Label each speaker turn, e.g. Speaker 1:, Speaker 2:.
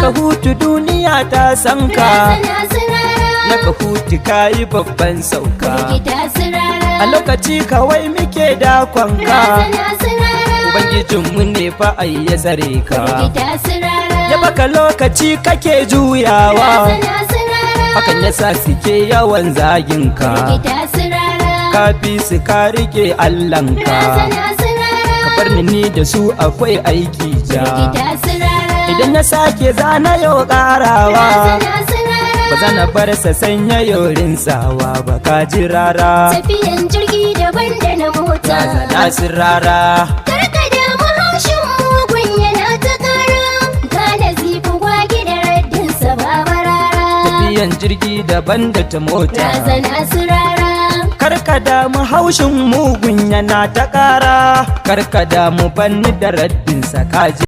Speaker 1: ka hutu duniya ta san ka, na ka hutu kayi babban sauka. A lokaci kawai muke dakonka, Ubangijinmu ne fa ai ya tsare ka. Ya baka lokaci kake juyawa, hakan yasa suke yawan zaginka. Ka fi su ka rike Allahnka, ka bar ni da su akwai aiki ja. Idan na sake zana yau ƙarawa, ba zana bar sa sanya yorin sawa ba. Ka ji rara,
Speaker 2: tafiyan jirgi daban da na mota.
Speaker 1: na sirara,
Speaker 2: Karka damu haushin mugun yana ta ƙara, ka da zifi gwagi da raddinsa ba barara.
Speaker 1: tafiyan jirgi daban da ta mota.
Speaker 2: Razana su rara,
Speaker 1: Karka damu haushin mugun yana ta ƙara, karka damu banni da raddinsa. Kaji